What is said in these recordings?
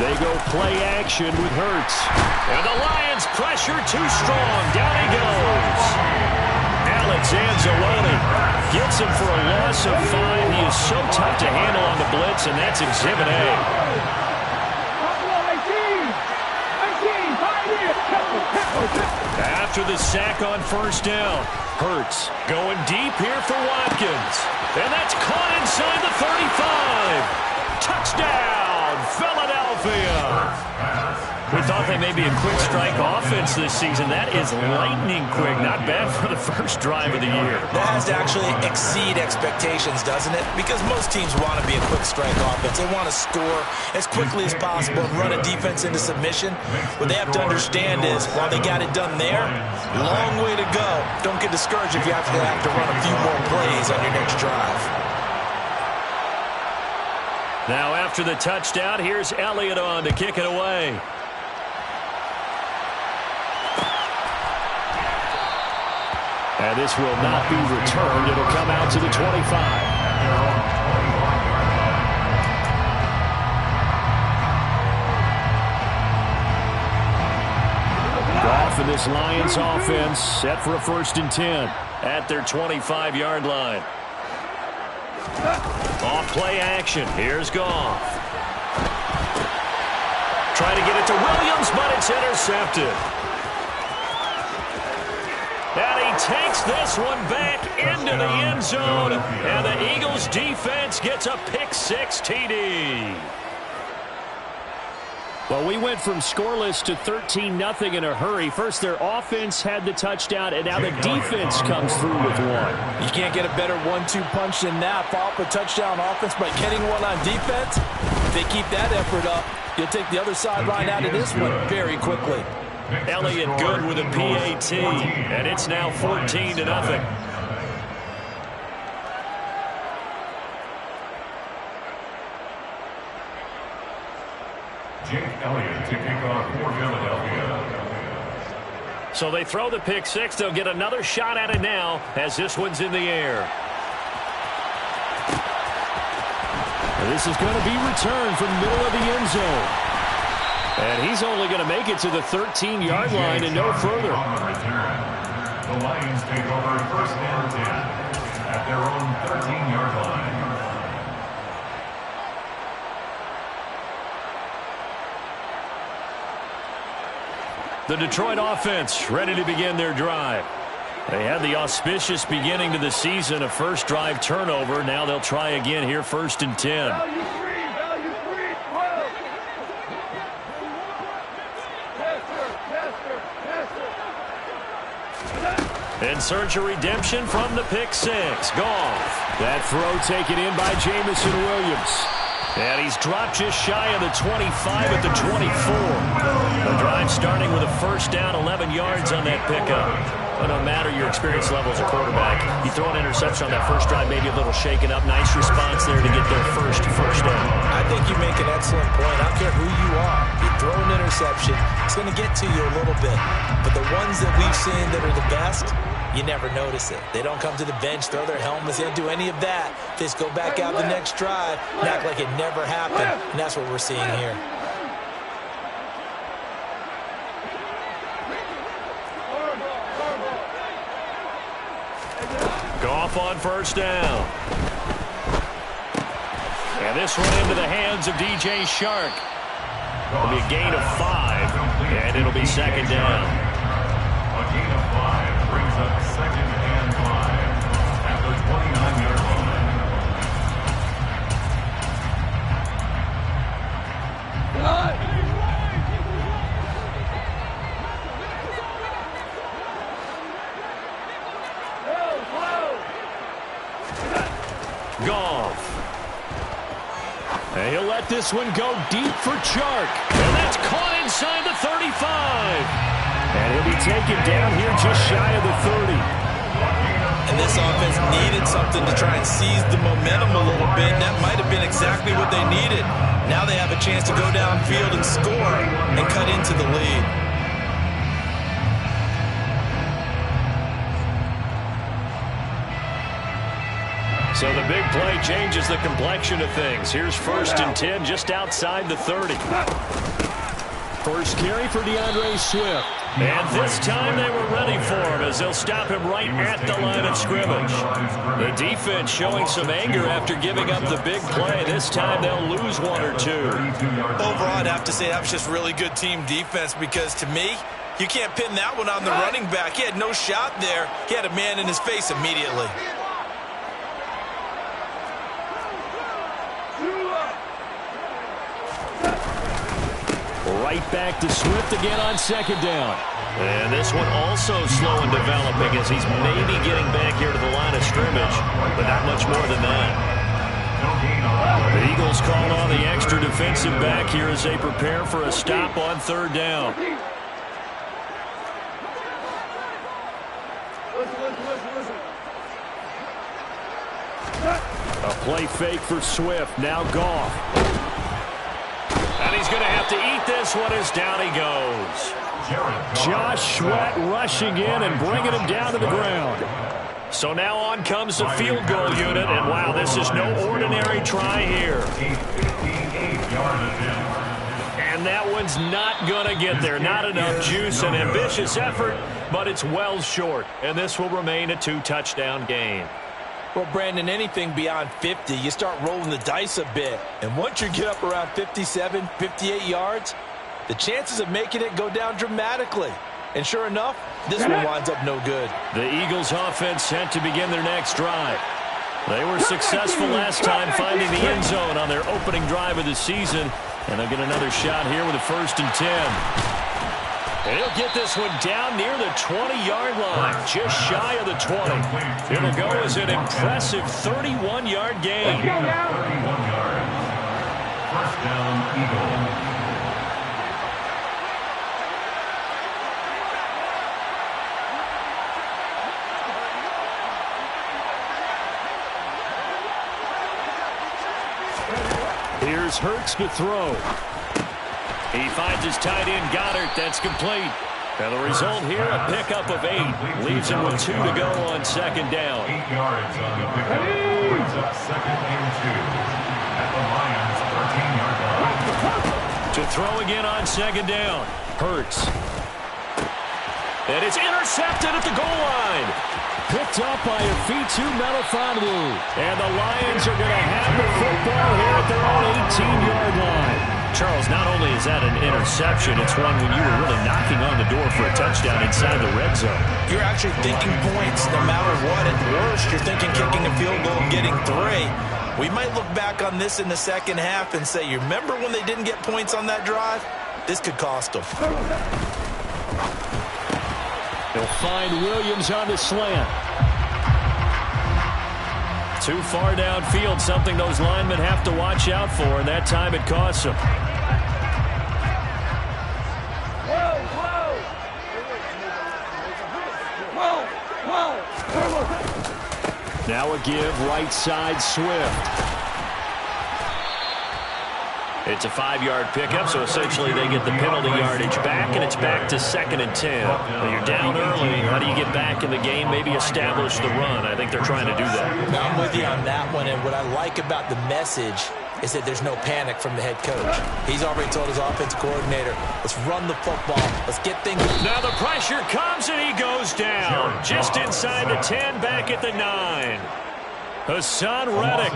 They go play action with Hurts. And the Lions pressure too strong. Down he goes. Alex Anzalone gets him for a loss of 5. He is so tough to handle on the blitz, and that's Exhibit A. After the sack on first down, Hurts going deep here for Watkins. And that's caught inside the 35. Touchdown, Philadelphia. We thought they may be a quick strike offense this season. That is lightning quick. Not bad for the first drive of the year. That has to actually exceed expectations, doesn't it? Because most teams want to be a quick strike offense. They want to score as quickly as possible and run a defense into submission. What they have to understand is, while they got it done there, long way to go. Don't get discouraged if you have to run a few more plays on your next drive. Now after the touchdown, here's Elliott on to kick it away. And this will not be returned. It'll come out to the 25. Goff and this Lions offense set for a 1st and 10 at their 25-yard line. Off play action. Here's Goff. Trying to get it to Williams, but it's intercepted. And he takes this one back into the end zone. And the Eagles defense gets a pick-6 TD. Well, we went from scoreless to 13-0 in a hurry. First, their offense had the touchdown, and now the defense comes through with one. You can't get a better 1-2 punch than that. Follow up a touchdown offense by getting one on defense. If they keep that effort up, you'll take the other sideline out of this one very quickly. Elliott good with a PAT, and it's now 14-0. Jake Elliott to kick off for Philadelphia. So they throw the pick-6. They'll get another shot at it now as this one's in the air. And this is going to be returned from the middle of the end zone. And he's only going to make it to the 13-yard line and no further. The Lions take over 1st and 10 at their own 13-yard line. The Detroit offense ready to begin their drive. They had the auspicious beginning to the season, a first drive turnover. Now they'll try again here, 1st and 10. In search of redemption from the pick-6. Goff. That throw taken in by Jamison Williams. And he's dropped just shy of the 25 at the 24. The drive starting with a first down, 11 yards on that pickup. But no matter your experience level as a quarterback, you throw an interception on that first drive, maybe a little shaken up. Nice response there to get their first down. I think you make an excellent point. I don't care who you are. You throw an interception, it's going to get to you a little bit. But the ones that we've seen that are the best, you never notice it. They don't come to the bench, throw their helmets, they don't do any of that. They just go back out the next drive and act like it never happened. And that's what we're seeing here. Goff on first down. And this one into the hands of DJ Shark. It'll be a gain of 5, and it'll be 2nd down. A gain of 5 brings up 2nd and 5 at the 29-yard line. Goff. And he'll let this one go deep for Chark. And that's caught inside the 35. And he'll be taken down here just shy of the 30. And this offense needed something to try and seize the momentum a little bit. That might have been exactly what they needed. Now they have a chance to go downfield and score and cut into the lead. So the big play changes the complexion of things. Here's 1st and 10 just outside the 30. First carry for DeAndre Swift. And this time they were ready for him as they'll stop him right at the line of scrimmage. The defense showing some anger after giving up the big play. This time they'll lose 1 or 2. Overall, I'd have to say that was just really good team defense because to me, you can't pin that one on the running back. He had no shot there. He had a man in his face immediately. Right back to Swift again on 2nd down. And this one also slow in developing as he's maybe getting back here to the line of scrimmage, but not much more than that. The Eagles call on the extra defensive back here as they prepare for a stop on 3rd down. A play fake for Swift. Now Goff. And he's going to have to eat this one as down he goes. Josh Sweat rushing in and bringing him down to the ground. So now on comes the field goal unit. And wow, this is no ordinary try here. And that one's not going to get there. Not enough juice. An ambitious effort, but it's well short. And this will remain a 2-touchdown game. Well, Brandon, anything beyond 50, you start rolling the dice a bit. And once you get up around 57, 58 yards, the chances of making it go down dramatically. And sure enough, this one winds up no good. The Eagles offense set to begin their next drive. They were successful last time finding the end zone on their opening drive of the season. And they'll get another shot here with a 1st and 10. And he'll get this one down near the 20-yard line, just shy of the 20. It'll go as an impressive 31-yard gain. 31 yards. 1st down, Eagles. Here's Hurts to throw. He finds his tight end, Goddard. That's complete. And the result here, a pickup of 8. Leaves him with 2 to go on 2nd down. 8 yards on the pickup. Brings up 2nd and 2 at the Lions' 13-yard line. To throw again on 2nd down. Hurts. And it's intercepted at the goal line. Picked up by a Fitu Melifonwu. And the Lions are going to have the football here at their own 18-yard line. Charles, not only is that an interception, it's one when you were really knocking on the door for a touchdown inside the red zone. You're actually thinking points no matter what. At worst, you're thinking kicking a field goal and getting 3. We might look back on this in the second half and say, you remember when they didn't get points on that drive? This could cost them. They'll find Williams on the slant. Too far downfield, something those linemen have to watch out for, and that time it costs them. Now a give, right side, Swift. It's a 5-yard pickup, so essentially they get the penalty yardage back, and it's back to 2nd and 10. When you're down early, how do you get back in the game, maybe establish the run? I think they're trying to do that. Now, I'm with you on that one, and what I like about the message is that there's no panic from the head coach. He's already told his offensive coordinator, let's run the football, let's get things. Now the pressure comes, and he goes down. Just inside the 10, back at the 9. Hassan Reddick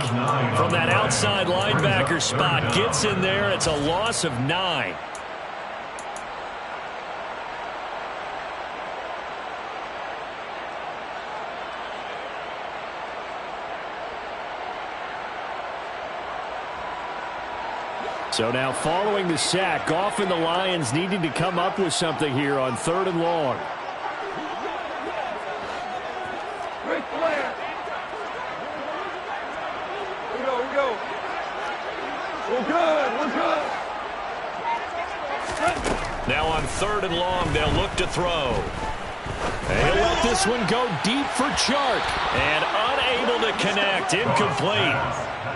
from that outside linebacker spot gets in there. It's a loss of 9. So now following the sack, Goff and the Lions needing to come up with something here on 3rd and long. Now on 3rd and long, they'll look to throw. And he'll let this one go deep for Chark. And unable to connect. Incomplete.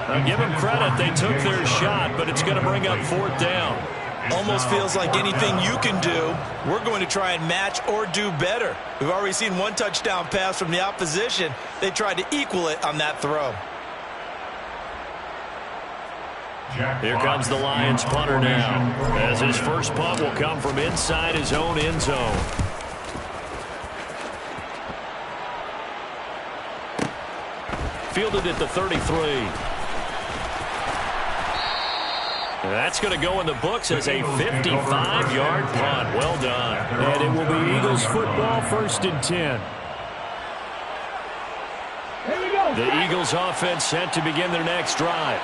Now give them credit. They took their shot, but it's going to bring up 4th down. Almost feels like anything you can do, we're going to try and match or do better. We've already seen 1 touchdown pass from the opposition. They tried to equal it on that throw. Here comes the Lions punter now, as his first punt will come from inside his own end zone. Fielded at the 33. That's going to go in the books as a 55-yard punt. Well done. And it will be Eagles football, 1st and 10. The Eagles offense set to begin their next drive.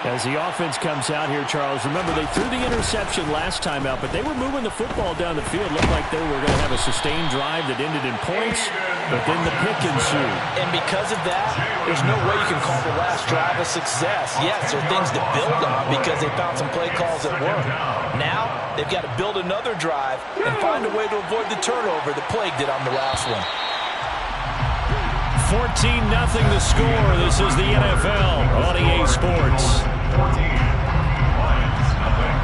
As the offense comes out here, Charles, remember they threw the interception last time out, but they were moving the football down the field. Looked like they were going to have a sustained drive that ended in points, but then the pick ensued. And because of that, there's no way you can call the last drive a success. Yes, there are things to build on because they found some play calls that work. Now, they've got to build another drive and find a way to avoid the turnover that plagued it on the last one. 14-0 the score. This is the NFL on EA Sports. 14, Lions, nothing.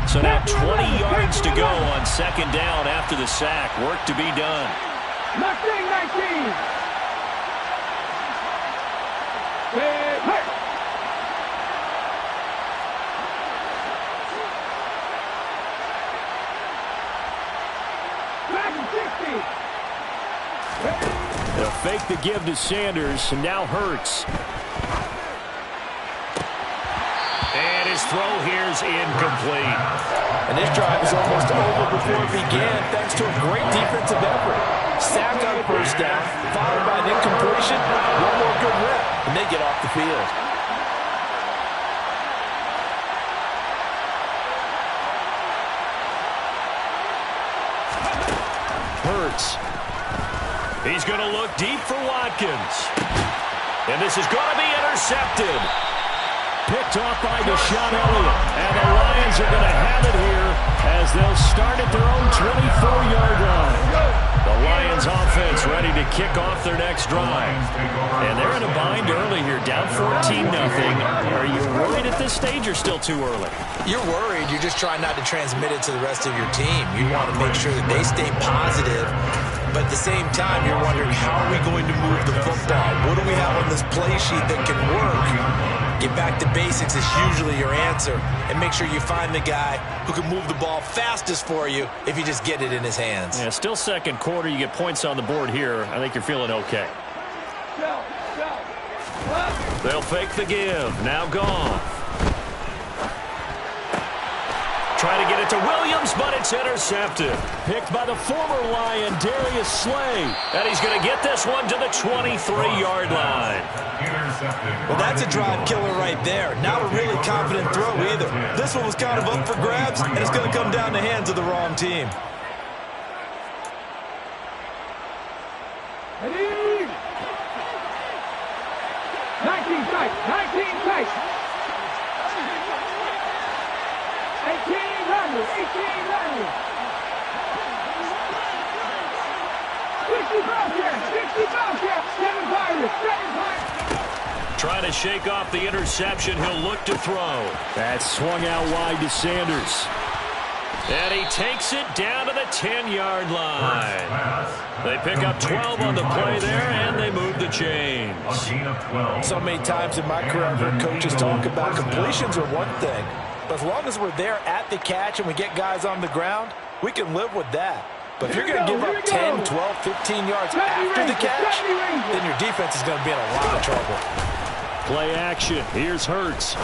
So now 20 yards to go on 2nd down after the sack. Work to be done. 19. Hey. They'll fake the give to Sanders, and now Hurts. And his throw here's incomplete. And this drive is almost over before it began thanks to a great defensive effort. Sack on 1st down, followed by an incompletion, one more good rep, and they get off the field. Hurts. He's going to look deep for Watkins. And this is going to be intercepted. Picked off by Deshaun Elliott. And the Lions are going to have it here as they'll start at their own 24-yard line. The Lions offense ready to kick off their next drive. And they're in a bind early here, down 14-0. Are you worried at this stage or still too early? You're worried. You're just trying not to transmit it to the rest of your team. You want to make sure that they stay positive. But at the same time, you're wondering, how are we going to move the football? What do we have on this play sheet that can work? Get back to basics is usually your answer. And make sure you find the guy who can move the ball fastest for you if you just get it in his hands. Yeah, still 2nd quarter. You get points on the board here. I think you're feeling okay. They'll fake the give. Now gone. Try to get it to Williams, but it's intercepted. Picked by the former Lion, Darius Slay. And he's going to get this one to the 23-yard line. Well, that's a drive killer right there. Not a really confident throw either. This one was kind of up for grabs, and it's going to come down the hands of the wrong team. Ready? 19 tight. 18 runners. 60 Bobcats. 7 Pirates. Trying to shake off the interception. He'll look to throw. That swung out wide to Sanders. And he takes it down to the 10-yard line. They pick up 12 on the play there, and they move the chains. So many times in my career, I've heard coaches talk about completions are one thing. But as long as we're there at the catch and we get guys on the ground, we can live with that. But if you're going to give up 10, 12, 15 yards after the catch, then your defense is going to be in a lot of trouble. Play action. Here's Hurts.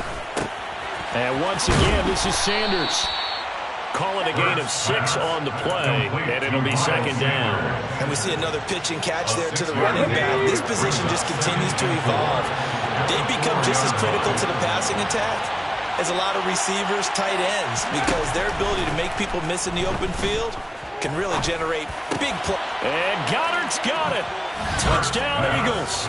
And once again, this is Sanders. Call it a gain of 6 on the play, and it'll be 2nd down. And we see another pitch and catch there to the running back. This position just continues to evolve. They become just as critical to the passing attack as a lot of receivers, tight ends, because their ability to make people miss in the open field can really generate big plays. And Goddard's got it. Touchdown, Eagles.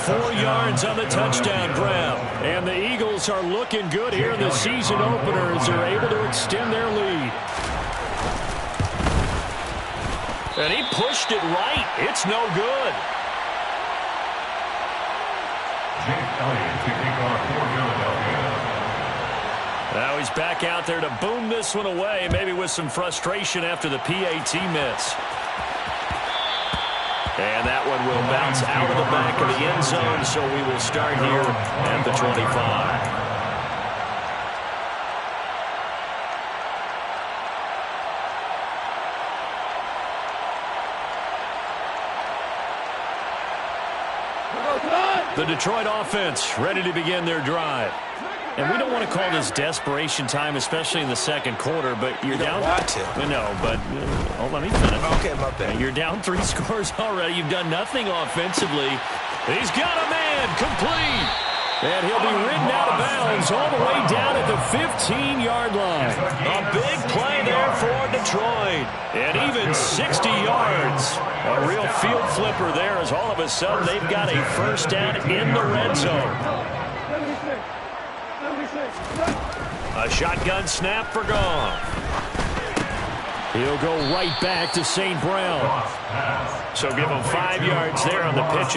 4 yards on the touchdown grab. And the Eagles are looking good here in the season opener as they're able to extend their lead. And he pushed it right. It's no good. Now he's back out there to boom this one away, maybe with some frustration after the PAT miss. And that one will bounce out of the back of the end zone, so we will start here at the 25. The Detroit offense ready to begin their drive. And we don't want to call this desperation time, especially in the second quarter, but you're down. Want to. No, but let me finish. Okay, my bad. You're down 3 scores already. You've done nothing offensively. He's got a man complete. And he'll be ridden out of bounds all the way down at the 15-yard line. A big play there for Detroit. And even 60 yards. A real field flipper there as all of a sudden they've got a first down in the red zone. A shotgun snap for Goff. He'll go right back to St. Brown. So give him 5 yards there on the pitch.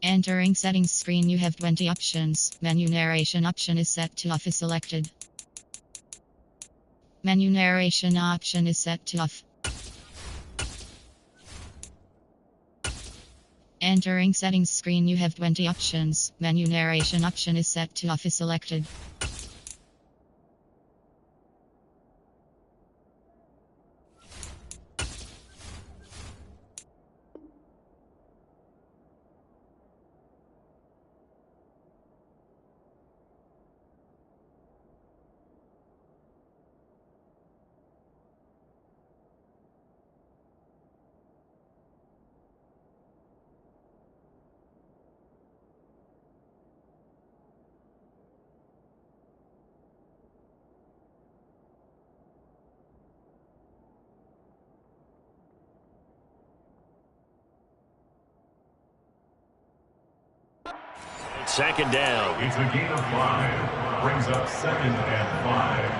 Entering settings screen, you have 20 options. Menu narration option is set to off is selected. Menu narration option is set to off. Entering settings screen, you have 20 options. Menu narration option is set to off is selected. Second down. It's a gain of 5. Brings up 2nd and 5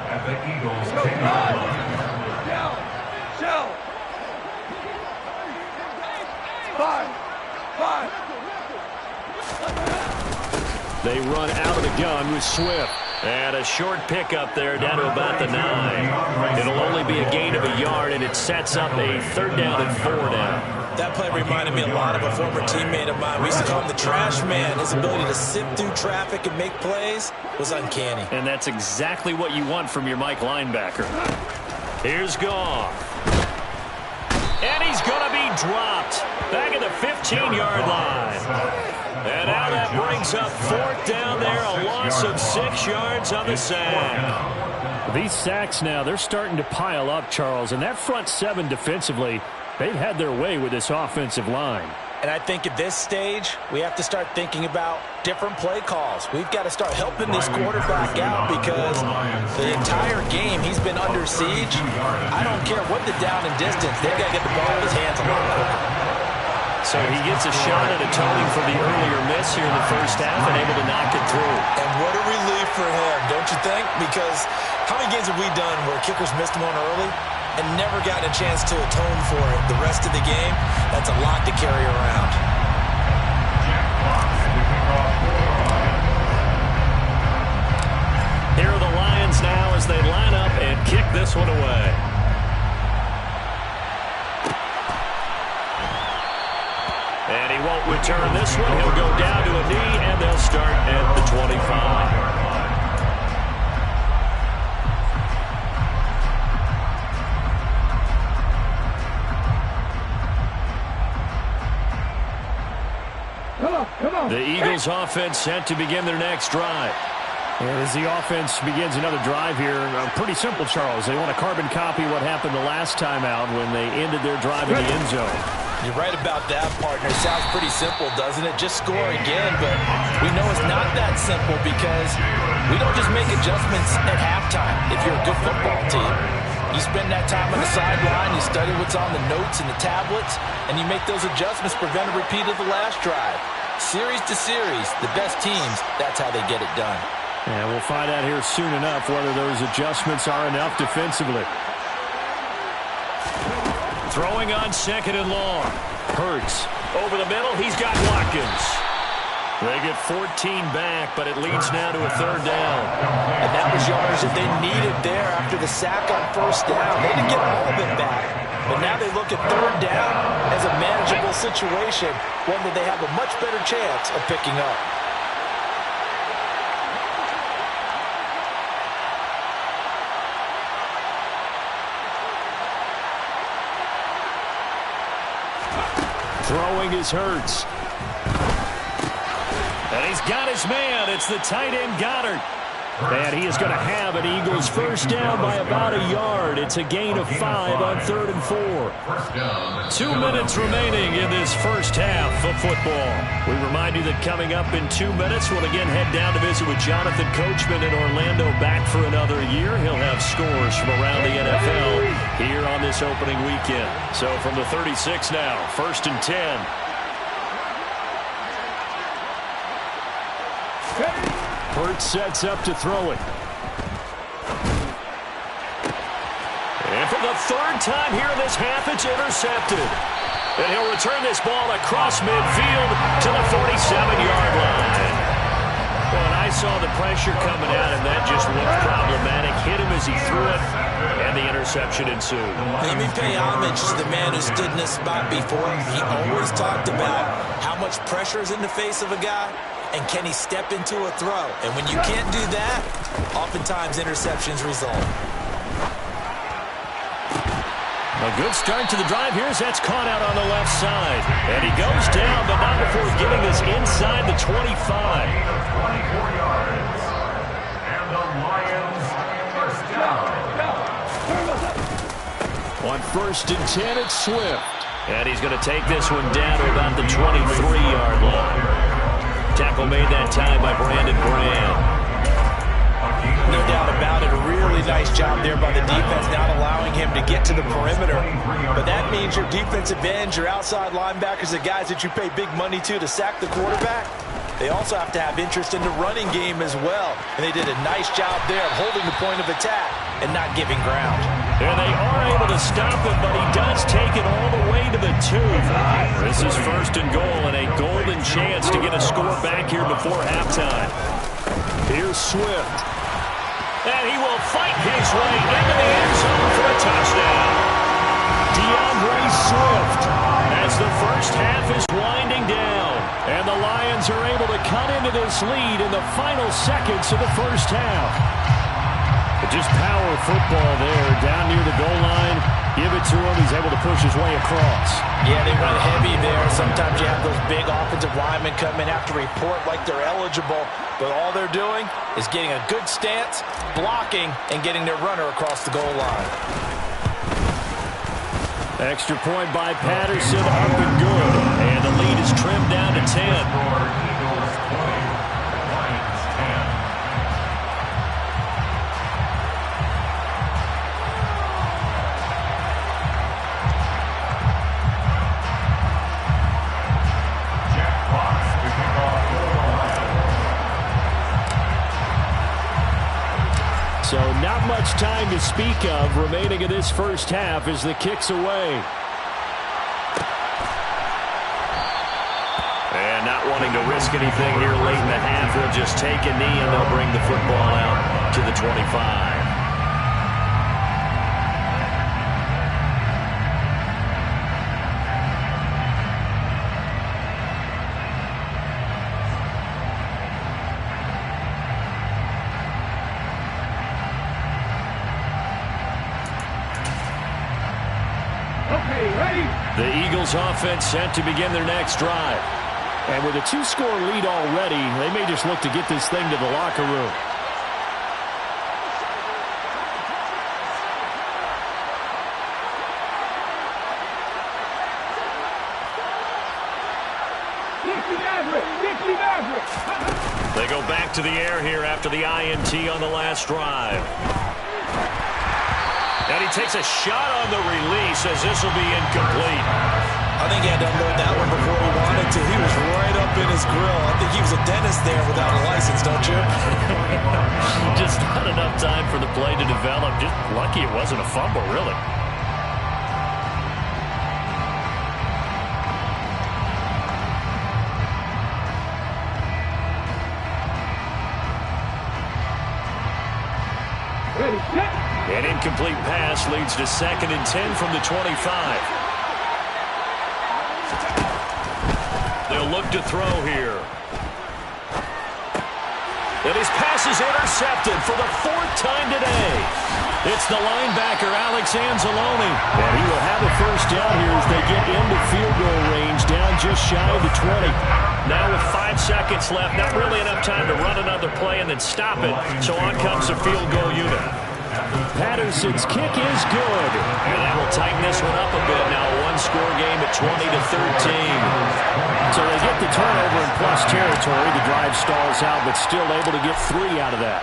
at the Eagles' 10-yard line. Shell. 5. They run out of the gun with Swift. And a short pickup there down to about the 9. It'll only be a gain of a yard, and it sets up a 3rd down and 4 now. That play reminded me a lot of a former teammate of mine. We used to call him the trash man. His ability to sift through traffic and make plays was uncanny. And that's exactly what you want from your Mike linebacker. Here's Goff. And he's going to be dropped back at the 15-yard line. And now that brings up 4th down there, a loss of 6 yards on the sack. These sacks now, they're starting to pile up, Charles. And that front 7 defensively, they've had their way with this offensive line. And I think at this stage, we have to start thinking about different play calls. We've got to start helping this quarterback out because the entire game he's been under siege. I don't care what the down and distance, they've got to get the ball in his hands a lot quicker. So he gets a shot at atoning for the earlier miss here in the first half and able to knock it through. And what a relief for him, don't you think? Because how many games have we done where kickers missed one early and never gotten a chance to atone for it the rest of the game? That's a lot to carry around. Here are the Lions now as they line up and kick this one away. And he won't return this one. He'll go down to a knee, and they'll start at the 25. Come on. The Eagles offense set to begin their next drive. And as the offense begins another drive here, pretty simple, Charles. They want to carbon copy what happened the last time out when they ended their drive in the end zone. You're right about that, partner. Sounds pretty simple, doesn't it? Just score again, but we know it's not that simple because we don't just make adjustments at halftime if you're a good football team. You spend that time on the sideline, you study what's on the notes and the tablets, and you make those adjustments, prevent a repeat of the last drive. Series to series, the best teams, that's how they get it done. And we'll find out here soon enough whether those adjustments are enough defensively. Throwing on 2nd and long. Hurts over the middle. He's got Watkins. They get 14 back, but it leads now to a third down. And that was yardage that they needed there after the sack on first down. They didn't get all of it back, but now they look at third down as a manageable situation, one that they have a much better chance of picking up. Throwing is Hurts. And he's got his man. It's the tight end Goddard. And he is going to have an Eagles first down by about a yard. It's a gain of 5 on 3rd and 4. 2 minutes remaining in this first half of football. We remind you that coming up in 2 minutes, we'll again head down to visit with Jonathan Coachman in Orlando, back for another year. He'll have scores from around the NFL here on this opening weekend. So from the 36 now, 1st and 10. Hurts sets up to throw it. And for the third time here in this half, it's intercepted. And he'll return this ball across midfield to the 47-yard line. Well, and I saw the pressure coming at him. That just looked problematic. Hit him as he threw it, and the interception ensued. Let me pay homage to the man who stood in this spot before. He always talked about how much pressure is in the face of a guy, and can he step into a throw? And when you can't do that, oftentimes interceptions result. A good start to the drive here as that's caught out on the left side. And he goes down, but not before getting this inside the 25. 24 yards. And the Lions first down. On 1st and 10, it's Swift. And he's going to take this one down to about the 23-yard line. Tackle made that time by Brandon Graham. No doubt about it. A really nice job there by the defense, not allowing him to get to the perimeter. But that means your defensive ends, your outside linebackers, the guys that you pay big money to sack the quarterback, they also have to have interest in the running game as well. And they did a nice job there of holding the point of attack and not giving ground. And they are able to stop him, but he does take it all the way to the 2. This is 1st and goal and a golden chance to get a score back here before halftime. Here's Swift. And he will fight his way into the end zone for a touchdown. DeAndre Swift, as the first half is winding down. And the Lions are able to cut into this lead in the final seconds of the first half. Just power football there, down near the goal line. Give it to him. He's able to push his way across. Yeah, they went heavy there. Sometimes you have those big offensive linemen come in, have to report like they're eligible, but all they're doing is getting a good stance, blocking, and getting their runner across the goal line. Extra point by Patterson, up and good. And the lead is trimmed down to 10. Eagles 20, Lions 10. So not much time to speak of remaining in this first half as the kick's away. And not wanting to risk anything here late in the half, they'll just take a knee and they'll bring the football out to the 25. The Eagles offense set to begin their next drive. And with a 2-score lead already, they may just look to get this thing to the locker room. They go back to the air here after the INT on the last drive. And he takes a shot on the release as this will be incomplete. I think he had to unload that one before he wanted to. He was right up in his grill. I think he was a dentist there without a license, don't you? Just not enough time for the play to develop. Just lucky it wasn't a fumble, really. Ready, set. An incomplete pass leads to 2nd and 10 from the 25. They'll look to throw here. And his pass is intercepted for the 4th time today. It's the linebacker, Alex Anzalone. And he will have a first down here as they get into field goal range, down just shy of the 20. Now with 5 seconds left, not really enough time to run another play and then stop it. So on comes the field goal unit. Patterson's kick is good. And that will tighten this one up a bit. Now a one-score game at 20-13. So they get the turnover in plus territory. The drive stalls out, but still able to get 3 out of that.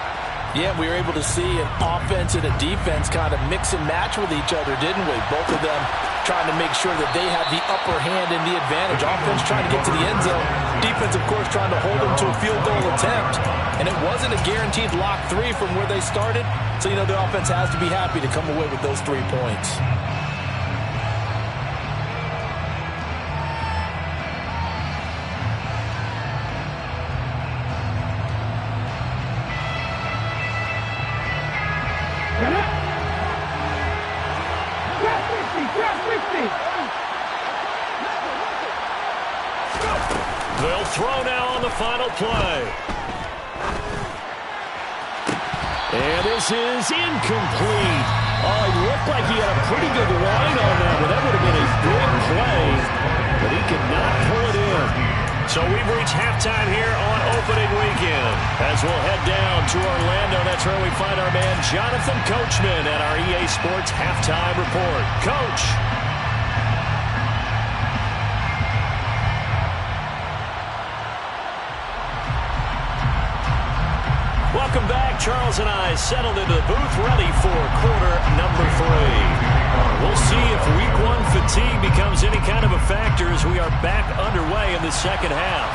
Yeah, we were able to see an offense and a defense kind of mix and match with each other, didn't we? Both of them trying to make sure that they have the upper hand and the advantage. Offense trying to get to the end zone. Defense, of course, trying to hold them to a field goal attempt. And it wasn't a guaranteed lock 3 from where they started. So, you know, the offense has to be happy to come away with those 3 points. They'll throw now on the final play. And this is incomplete. Oh, he looked like he had a pretty good line on that, but that would have been a big play. But he could not pull it in. So we've reached halftime here on opening weekend. As we'll head down to Orlando, that's where we find our man Jonathan Coachman at our EA Sports Halftime Report. Coach. Welcome back. Charles and I settled into the booth, ready for quarter number 3. We'll see if week 1 fatigue becomes any kind of a factor as we are back underway in the second half.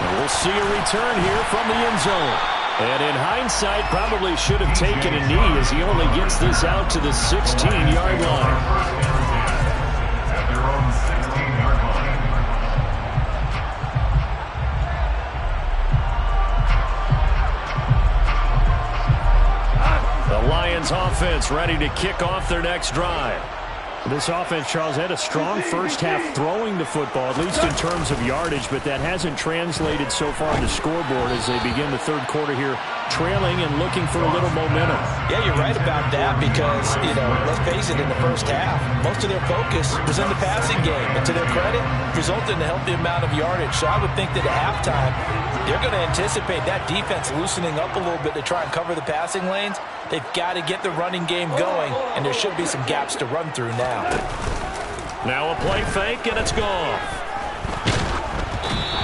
And we'll see a return here from the end zone. And in hindsight, probably should have taken a knee as he only gets this out to the 16-yard line. At their own 16-yard line. The Lions offense ready to kick off their next drive. This offense, Charles, had a strong first half throwing the football, at least in terms of yardage, but that hasn't translated so far on the scoreboard as they begin the third quarter here, trailing and looking for a little momentum. Yeah, you're right about that because, you know, let's face it, in the first half, most of their focus was in the passing game. And to their credit, resulted in a healthy amount of yardage. So I would think that at halftime, they're going to anticipate that defense loosening up a little bit to try and cover the passing lanes. They've got to get the running game going, and there should be some gaps to run through now. Now a play fake, and it's gone.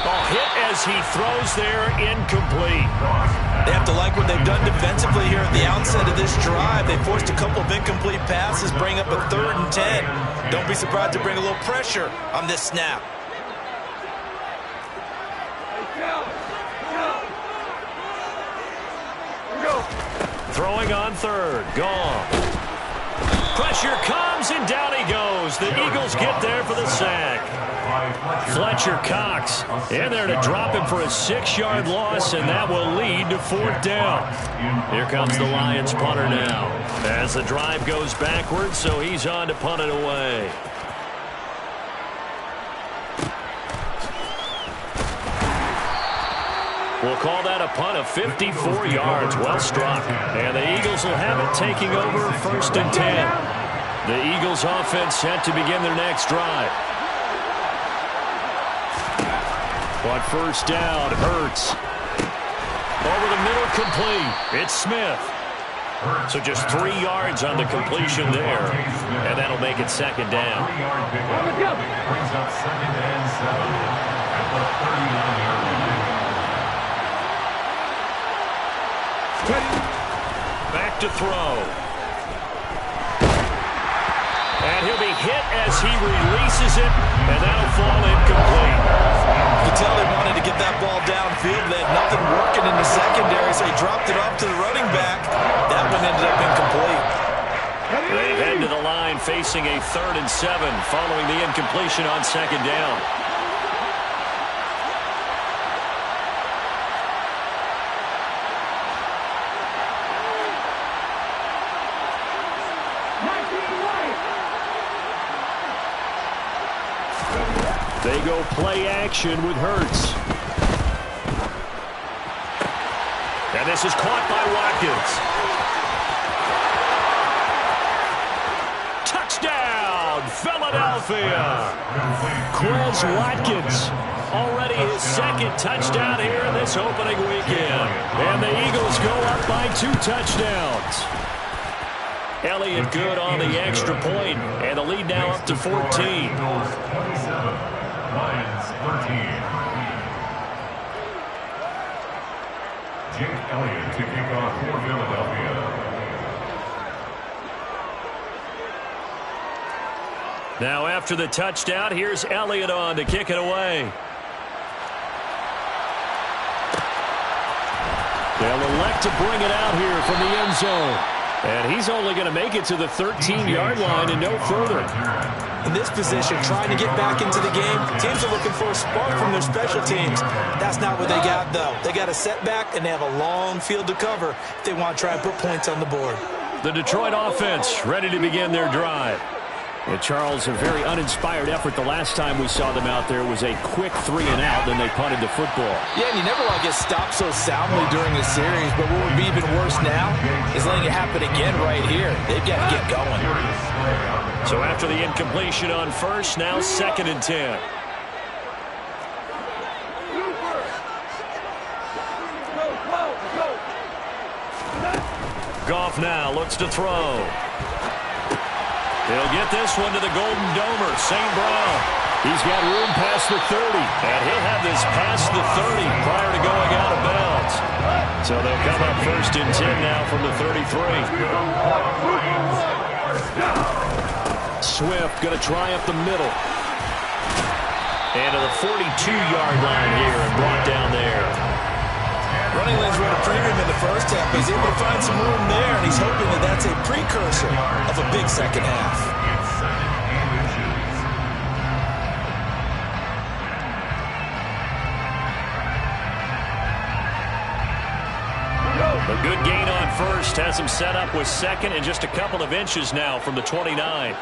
Oh, hit as he throws there, incomplete. They have to like what they've done defensively here at the outset of this drive. They forced a couple of incomplete passes, bring up a 3rd and 10. Don't be surprised to bring a little pressure on this snap. Throwing on 3rd, gone. Pressure comes, and down he goes. The Eagles get there for the sack. Fletcher Cox in there to drop him for a 6-yard loss, and that will lead to 4th down. Here comes the Lions punter now as the drive goes backwards, so he's on to punt it away. We'll call that a punt of 54 yards. Well struck. And the Eagles will have it, taking over 1st and 10. The Eagles offense set to begin their next drive. On 1st down, Hurts. Over the middle, complete. It's Smith. So just 3 yards on the completion there. And that'll make it 2nd down. 3-yard pickup. Brings up 2nd and 7 at the 39-yard line. Back to throw. And he'll be hit as he releases it, and that'll fall incomplete. You can tell they wanted to get that ball downfield. They had nothing working in the secondary, so he dropped it off to the running back. That one ended up incomplete. They head to the line facing a 3rd and 7 following the incompletion on 2nd down. go play action with Hurts. And this is caught by Watkins. Touchdown, Philadelphia. Quez Watkins, already his second touchdown here in this opening weekend. And the Eagles go up by 2 touchdowns. Elliott good on the extra point, and the lead now up to 14. Eagles 27, Lions 13. Jake Elliott to kick off for Philadelphia. Now after the touchdown, here's Elliott on to kick it away. They'll elect to bring it out here from the end zone. And he's only going to make it to the 13-yard line and no further. In this position, trying to get back into the game, teams are looking for a spark from their special teams. That's not what they got, though. They got a setback, and they have a long field to cover if they want to try and put points on the board. The Detroit offense ready to begin their drive. Yeah, Charles, a very uninspired effort. The last time we saw them out there was a quick 3-and-out, then they punted the football. Yeah, and you never want to get stopped so soundly during the series, but what would be even worse now is letting it happen again right here. They've got to get going. So after the incompletion on first, now 2nd and 10. Goff now looks to throw. He'll get this one to the Golden Domer, St. Brown. He's got room past the 30. And he'll have this past the 30 prior to going out of bounds. So they'll come up 1st and 10 now from the 33. Swift going to try up the middle. And to the 42-yard line here and brought down there. Running lanes were at a premium in the first half, but he's able to find some room there, and he's hoping that that's a precursor of a big second half. A good gain on first has him set up with 2nd and just a couple of inches now from the 29.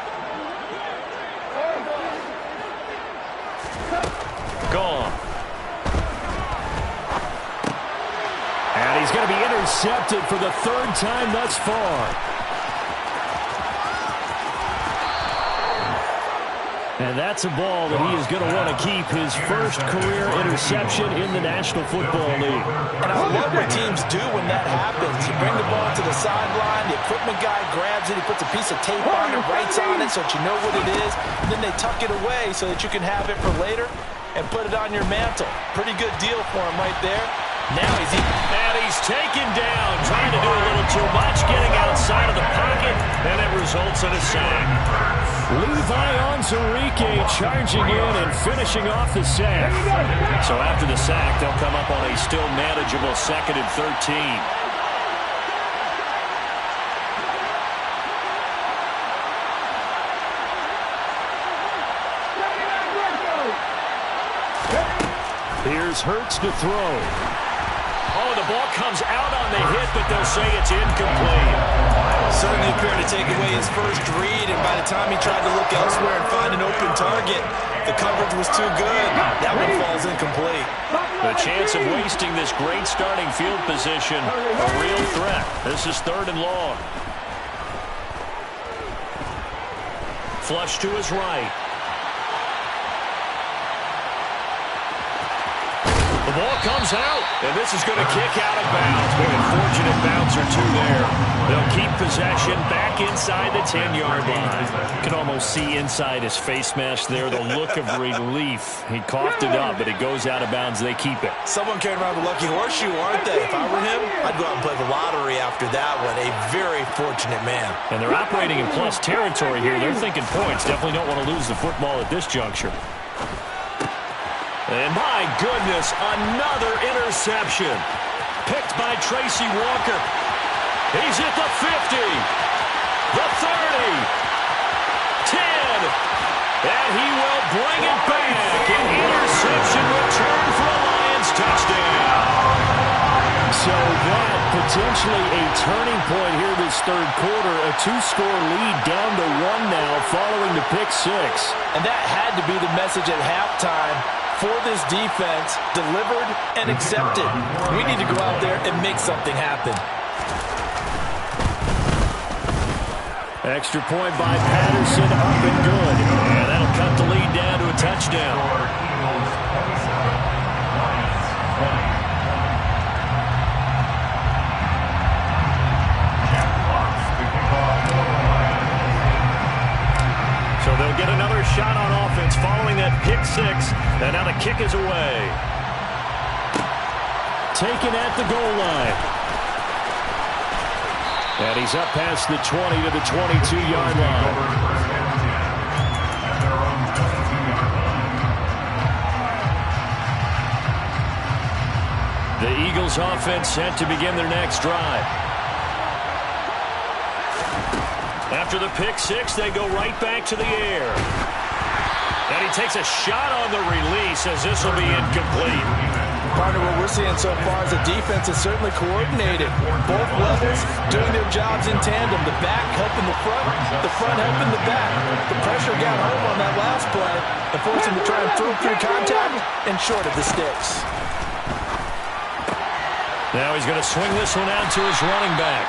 Gone. And he's going to be intercepted for the 3rd time thus far. And that's a ball that he is going to want to keep, his first career interception in the National Football League. And I love what teams do when that happens. You bring the ball to the sideline, the equipment guy grabs it, he puts a piece of tape on it, writes on it so that you know what it is, and then they tuck it away so that you can have it for later and put it on your mantle. Pretty good deal for him right there. Now he's taken down, trying to do a little too much, getting outside of the pocket, and it results in a sack. Levi Onwuzurike charging in and finishing off the sack. So after the sack, they'll come up on a still manageable 2nd and 13. Here's Hurts to throw. Oh, the ball comes out on the hit, but they'll say it's incomplete. certainly appeared to take away his first read, and by the time he tried to look elsewhere and find an open target, the coverage was too good. That one falls incomplete. The chance of wasting this great starting field position, a real threat. This is 3rd and long. Flush to his right. The ball comes out, and this is going to kick out of bounds. Big unfortunate bounce or two there. They'll keep possession back inside the 10-yard line. You can almost see inside his face mask there the look of relief. He coughed it up, but it goes out of bounds. They keep it. Someone carrying around the lucky horseshoe, aren't they? If I were him, I'd go out and play the lottery after that one. A very fortunate man. And they're operating in plus territory here. They're thinking points. Definitely don't want to lose the football at this juncture. And my goodness, another interception. Picked by Tracy Walker. He's at the 50, the 30, 10, and he will bring it back. An interception return for a Lions touchdown. So that potentially a turning point here this third quarter. A 2-score lead down to 1 now following the pick six. And that had to be the message at halftime for this defense, delivered and accepted. We need to go out there and make something happen. Extra point by Patterson, up and good. And that'll cut the lead down to a touchdown. Eagles 27, Lions 20. Jack Fox to kick off for the Lions. So they'll get another shot on offense following that pick six. And now the kick is away. Taken at the goal line. And he's up past the 20 to the 22-yard line. The Eagles offense set to begin their next drive. After the pick six, they go right back to the air. And he takes a shot on the release as this will be incomplete. Partner, what we're seeing so far is the defense is certainly coordinated. Both levels doing their jobs in tandem. The back helping the front helping the back. The pressure got home on that last play and forced him to try and throw through contact and short of the sticks. Now he's going to swing this one out to his running back.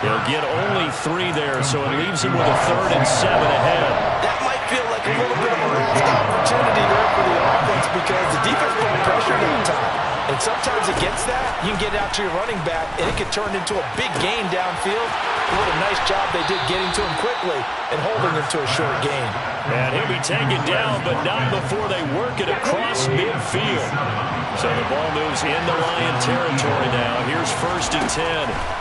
He'll get only 3 there, so it leaves him with a 3rd and 7 ahead. That might feel like a little bit of a lost opportunity there for the offense because the defense put pressure downtown. And sometimes against that, you can get out to your running back, and it could turn into a big gain downfield. What a nice job they did getting to him quickly and holding him to a short gain. And he'll be taken down, but not before they work it across midfield. So the ball moves into Lion territory now. Here's 1st and 10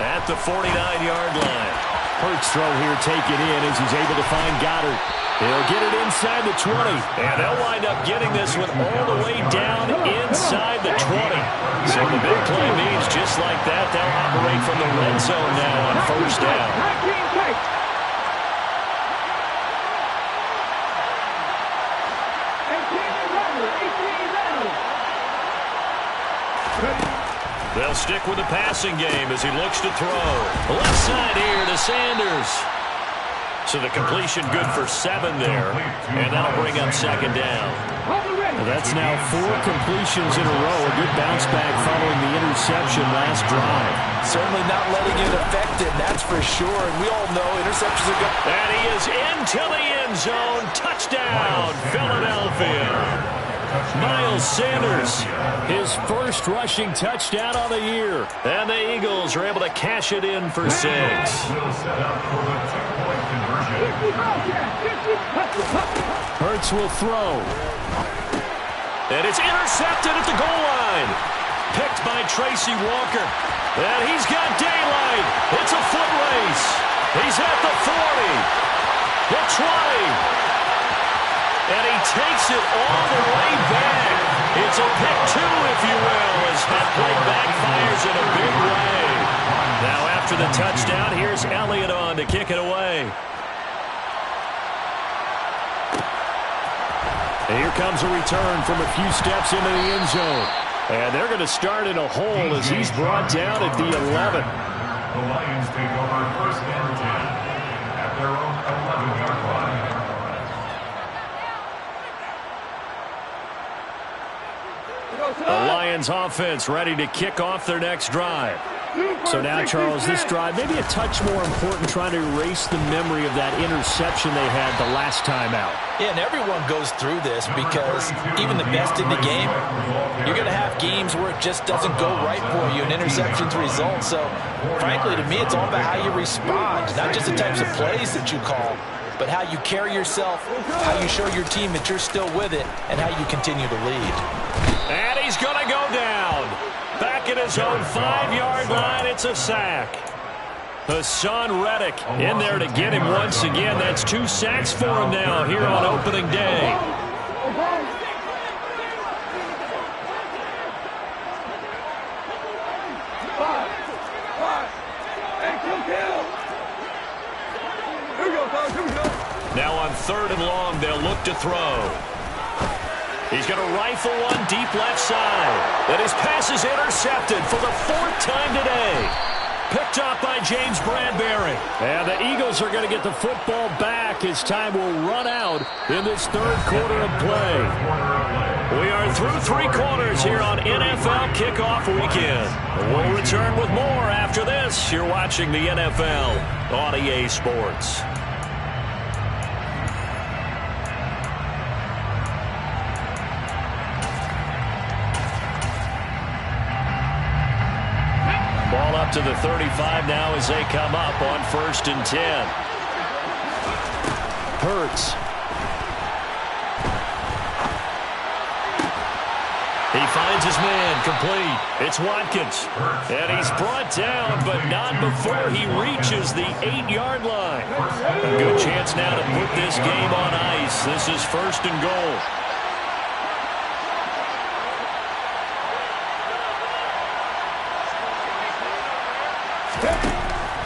at the 49-yard line. Hurts throw here taken in as he's able to find Goddard. He'll get it inside the 20. And they'll wind up getting this one all the way down inside the 20. So the big play means just like that, they'll operate from the red zone now on 1st down. They'll stick with the passing game as he looks to throw. Left side here to Sanders. So the completion good for 7 there. And that'll bring up 2nd down. Well, that's now 4 completions in a row. A good bounce back following the interception last drive. Certainly not letting it affect it, that's for sure. And we all know interceptions are good. And he is into the end zone. Touchdown, Philadelphia. Miles Sanders, his first rushing touchdown on the year. And the Eagles are able to cash it in for 6. Hurts will throw. And it's intercepted at the goal line. Picked by Tracy Walker. And he's got daylight. It's a foot race. He's at the 40. The 20. And he takes it all the way back. It's a pick 2, if you will, as that play backfires in a big way. Now after the touchdown, here's Elliott on to kick it away. And here comes a return from a few steps into the end zone. And they're going to start in a hole as he's brought down at the 11. The Lions take over 1st and 10 at their own 11-yard line. The Lions offense ready to kick off their next drive. So now, Charles, this drive maybe a touch more important, trying to erase the memory of that interception they had the last time out. Yeah, and everyone goes through this because even the best in the game, you're going to have games where it just doesn't go right for you and interceptions result. So, frankly, to me, it's all about how you respond, not just the types of plays that you call, but how you carry yourself, how you show your team that you're still with it, and how you continue to lead. And he's going to go down. Back at his own 5-yard line, it's a sack. Hassan Reddick in there to get him once again. That's 2 sacks for him now here on opening day. Now on 3rd and long, they'll look to throw. He's going to rifle one deep left side. And his pass is intercepted for the 4th time today. James Bradbury. And the Eagles are going to get the football back as time will run out in this third quarter of play. We are through 3 quarters here on NFL Kickoff Weekend. We'll return with more after this. You're watching the NFL on EA Sports. Ball up to the 35 now as they come up on 1st and 10. Hurts. He finds his man, complete. It's Watkins. And he's brought down, but not before he reaches the 8-yard line. A good chance now to put this game on ice. This is 1st and goal.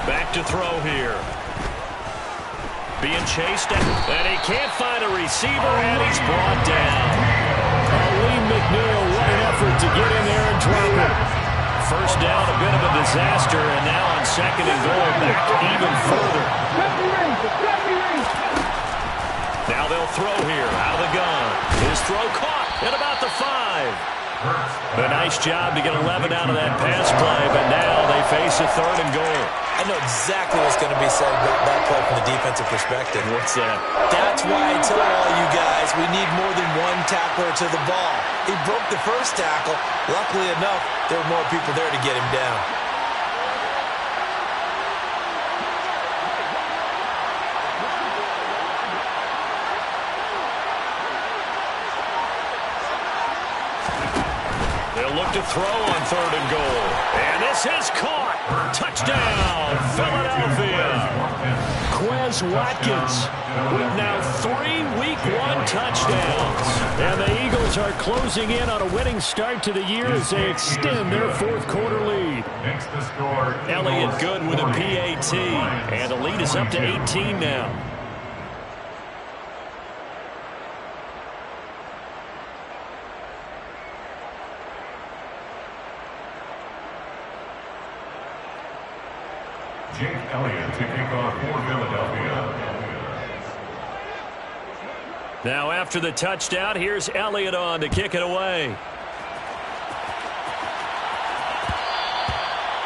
Back to throw here. Being chased, and he can't find a receiver, and he's brought down. Lee McNeil, what an effort to get in there and drop it. First down, a bit of a disaster, and now on 2nd and goal, back even further. Now they'll throw here, out of the gun. His throw caught at about the 5. A nice job to get 11 out of that pass play, but now they face a 3rd and goal. I know exactly what's going to be said about that play from the defensive perspective. What's that? That's why I tell all you guys we need more than one tackler to the ball. He broke the first tackle. Luckily enough, there were more people there to get him down. They'll look to throw on 3rd and goal. And this is caught. Touchdown, Philadelphia. Quez Watkins with now 3 Week 1 touchdowns. And the Eagles are closing in on a winning start to the year as they extend their 4th quarter lead. Elliott good with a PAT. And the lead is up to 18 now. Jake Elliott to kick off for Philadelphia. Now after the touchdown, here's Elliott on to kick it away.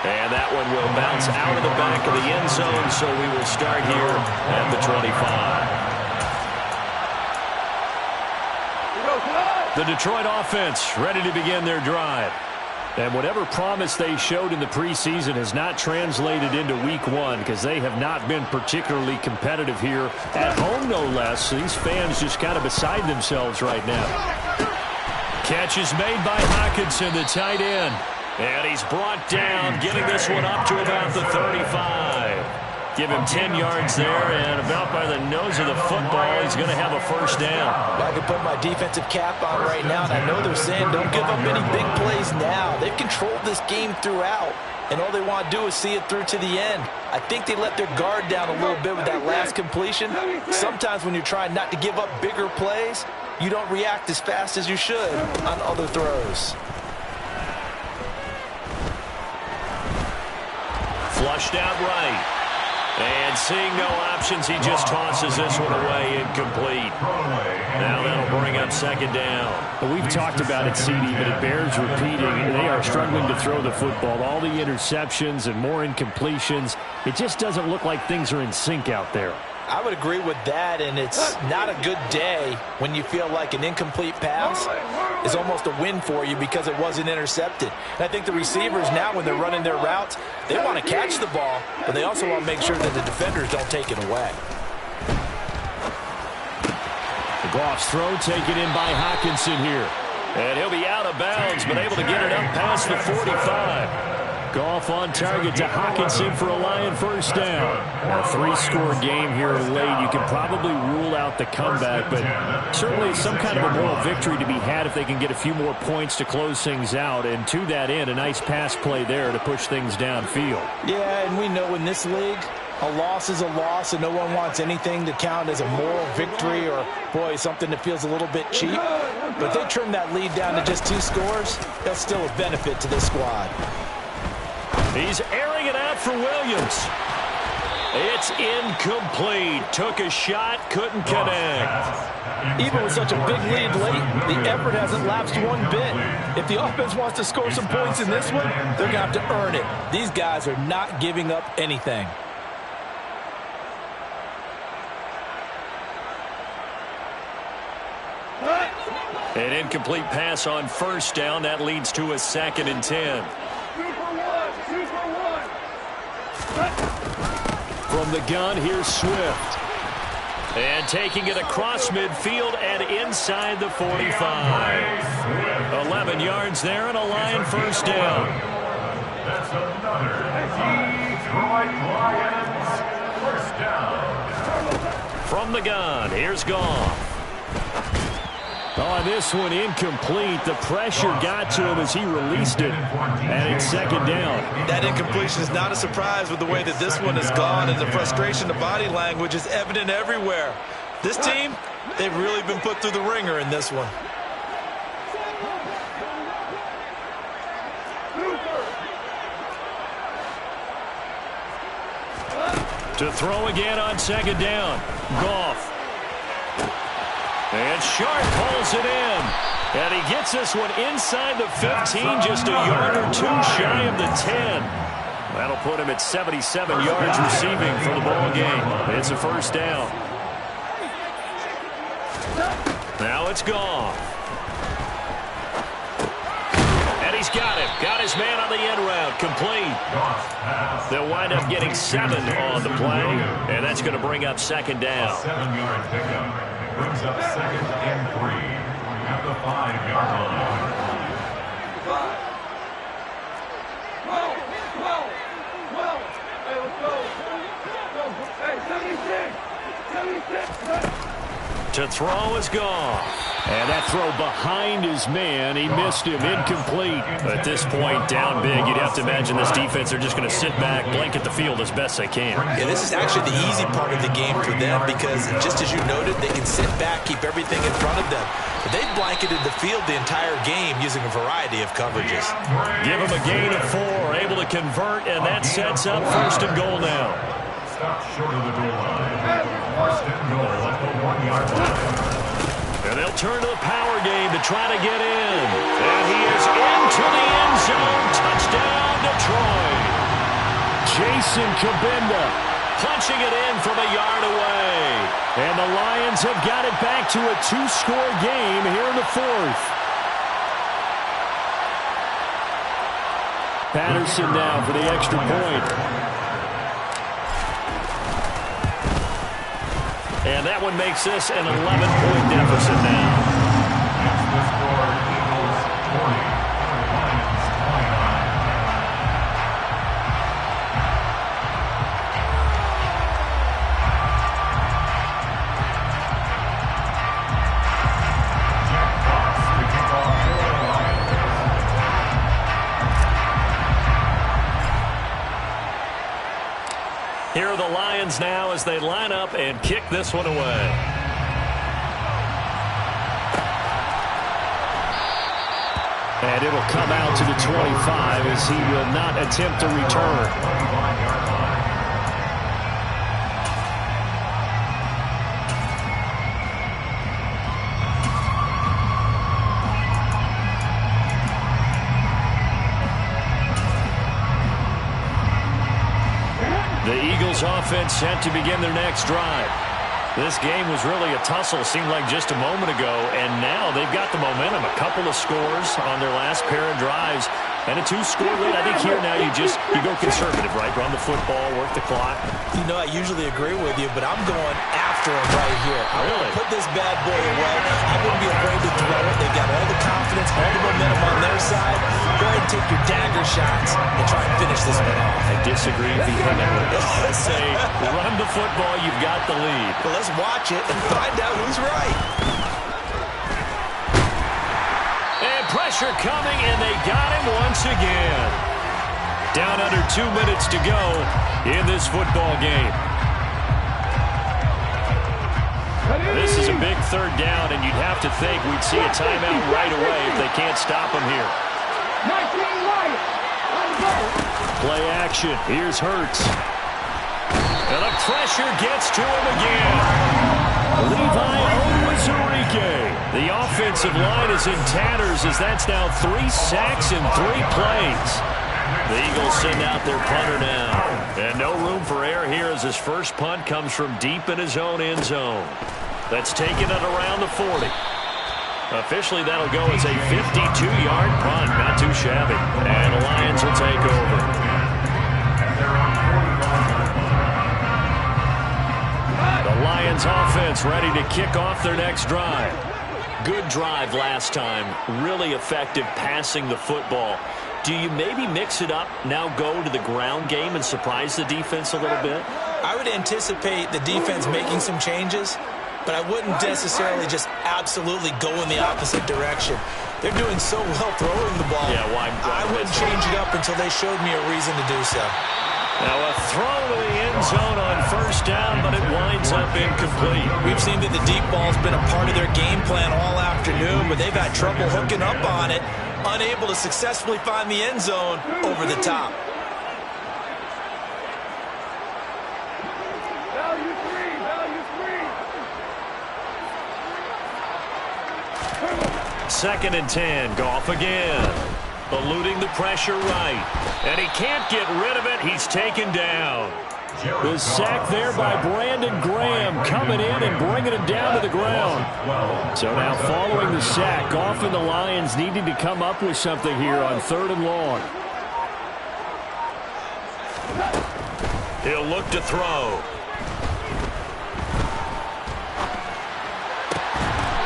And that one will bounce out of the back of the end zone, so we will start here at the 25. The Detroit offense ready to begin their drive. And whatever promise they showed in the preseason has not translated into Week 1 because they have not been particularly competitive here at home, no less. These fans just kind of beside themselves right now. Catch is made by Hockenson, the tight end. And he's brought down, getting this one up to about the 35. Give him 10 yards there, and about by the nose of the football, he's going to have a 1st down. I can put my defensive cap on right now, and I know they're saying don't give up any big plays now. They've controlled this game throughout, and all they want to do is see it through to the end. I think they let their guard down a little bit with that last completion. Sometimes when you're trying not to give up bigger plays, you don't react as fast as you should on other throws. Flushed out right. And seeing no options, he just tosses this one away, incomplete. Now that'll bring up 2nd down. But we've talked about it, CD, but it bears repeating. They are struggling to throw the football. All the interceptions and more incompletions. It just doesn't look like things are in sync out there. I would agree with that, and it's not a good day when you feel like an incomplete pass is almost a win for you because it wasn't intercepted. And I think the receivers now, when they're running their routes, they want to catch the ball, but they also want to make sure that the defenders don't take it away. The Goff's throw taken in by Hockenson here. And he'll be out of bounds, but able to get it up past the 45. Goff on target to Hockenson for a Lion 1st down. A 3-score game here late. You can probably rule out the comeback, but certainly some kind of a moral victory to be had if they can get a few more points to close things out. And to that end, a nice pass play there to push things downfield. Yeah, and we know in this league, a loss is a loss, and no one wants anything to count as a moral victory or, boy, something that feels a little bit cheap. But if they trim that lead down to just 2 scores, that's still a benefit to this squad. He's airing it out for Williams. It's incomplete. Took a shot, couldn't connect. Even with such a big lead late, the effort hasn't lapsed one bit. If the offense wants to score some points in this one, they're going to have to earn it. These guys are not giving up anything. An incomplete pass on first down. That leads to a 2nd and 10. From the gun, here's Swift. And taking it across midfield and inside the 45. 11 yards there and a Lion first down. That's another Detroit Lions first down. From the gun, here's Goff. Oh, this one incomplete. The pressure got to him as he released it. And it's 2nd down. That incompletion is not a surprise with the way that this one has gone, and the frustration, the body language is evident everywhere. This team, they've really been put through the ringer in this one. To throw again on 2nd down. Goff. And Sharp pulls it in. And he gets this one inside the 15, just a yard or 2 shy of the 10. That'll put him at 77 yards receiving for the ball game. It's a first down. Now it's Goff. And he's got him. Got his man on the end route. Complete. They'll wind up getting 7 on the play. And that's going to bring up 2nd down. 7-yard pickup. Brings up 2nd and 3 at the 5-yard line. To throw is Goff. And that throw behind his man. He missed him. Incomplete. At this point, down big. You'd have to imagine this defense are just going to sit back, blanket the field as best they can. Yeah, this is actually the easy part of the game for them because just as you noted, they can sit back, keep everything in front of them. But they've blanketed the field the entire game using a variety of coverages. Give them a gain of 4. Able to convert, and that sets up 1st and goal now. Stop short of the goal line. 1st and goal at the 1-yard line. And they'll turn to the power game to try to get in. And he is into the end zone. Touchdown, Detroit. Jason Kabinda punching it in from a yard away. And the Lions have got it back to a 2-score game here in the 4th. Patterson now for the extra point. And that one makes this an 11-point deficit now. That's the score. Eagles 20, Lions 29. Jack Fox to kick off for the Lions. Here are the Lions now as they line up and kick this one away. And it'll come out to the 25 as he will not attempt to return. The Eagles offense set to begin their next drive. This game was really a tussle, seemed like just a moment ago, and now they've got the momentum. A couple of scores on their last pair of drives, and a 2-score lead. I think here now you go conservative, right? Run the football, work the clock. You know, I usually agree with you, but I'm going after him right here. I want to put this bad boy away. I wouldn't be afraid to throw it. They've got all the confidence, all the momentum on their side. Go ahead and take your dagger shots and try and finish this one off. I disagree vehemently. Let's say run the football, you've got the lead. Well, let's watch it and find out who's right. And pressure coming, and they got him once again. Down under 2 minutes to go in this football game. This is a big 3rd down, and you'd have to think we'd see a timeout right away if they can't stop him here. 19 Lions, let's go. Play action. Here's Hurts. And the pressure gets to him again. Levi Onwuzurike. The offensive line is in tatters as that's now 3 sacks in 3 plays. The Eagles send out their punter now. And no room for error here as his first punt comes from deep in his own end zone. That's taken at around the 40. Officially, that'll go as a 52-yard punt. Not too shabby. And the Lions will take over. The Lions offense ready to kick off their next drive. Good drive last time. Really effective passing the football. Do you maybe mix it up, now go to the ground game and surprise the defense a little bit? I would anticipate the defense making some changes, but I wouldn't necessarily just absolutely go in the opposite direction. They're doing so well throwing the ball. Yeah, why I wouldn't change it up until they showed me a reason to do so. Now a throw to the end zone on first down, but it winds up incomplete. We've seen that the deep ball's been a part of their game plan all afternoon, but they've had trouble hooking up on it, unable to successfully find the end zone over the top. Second and 10, Goff again. Eluding the pressure right. And he can't get rid of it. He's taken down. The sack there by Brandon Graham coming in and bringing him down to the ground. So now following the sack, Goff and the Lions needing to come up with something here on 3rd and long. He'll look to throw.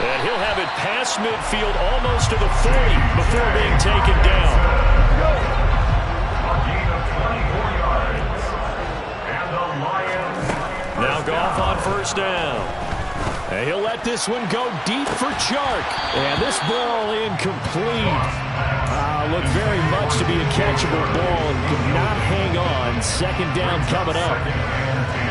And he'll have it past midfield almost to the 40 before being taken down. A gain of 24 yards. And the Lions. Now Goff on first down. And he'll let this one go deep for Chark. And this ball incomplete. Looked very much to be a catchable ball and could not hang on. Second down coming up.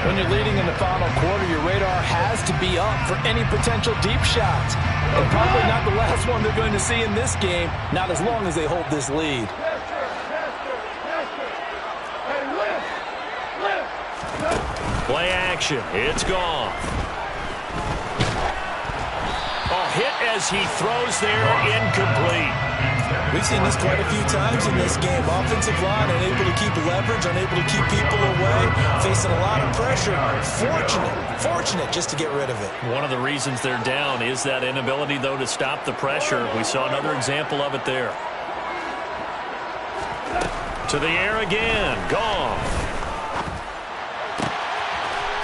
When you're leading in the final quarter, your radar has to be up for any potential deep shots. And probably not the last one they're going to see in this game, not as long as they hold this lead. Play action. It's Goff. Hit as he throws there, incomplete. We've seen this quite a few times in this game. Offensive line unable to keep leverage, unable to keep people away, facing a lot of pressure. Fortunate just to get rid of it. One of the reasons they're down is that inability, though, to stop the pressure. We saw another example of it there. To the air again. Goff.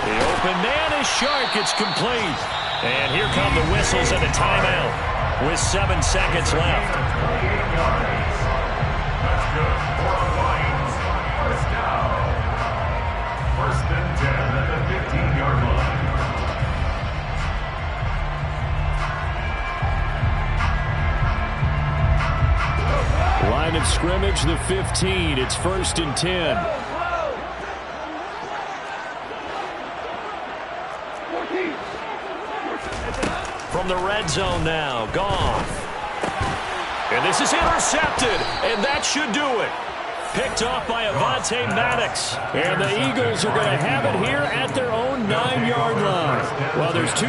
The open man is Shark. It's complete. And here come the whistles and a timeout with 7 seconds left. That's good for the Lions. First down. 1st and 10 at the 15-yard line. Line of scrimmage, the 15. It's 1st and 10. From the red zone now, Goff. And this is intercepted, and that should do it. Picked off by Avonte Maddox. And the Eagles are going to have it here at their own 9-yard line. Well, there's 2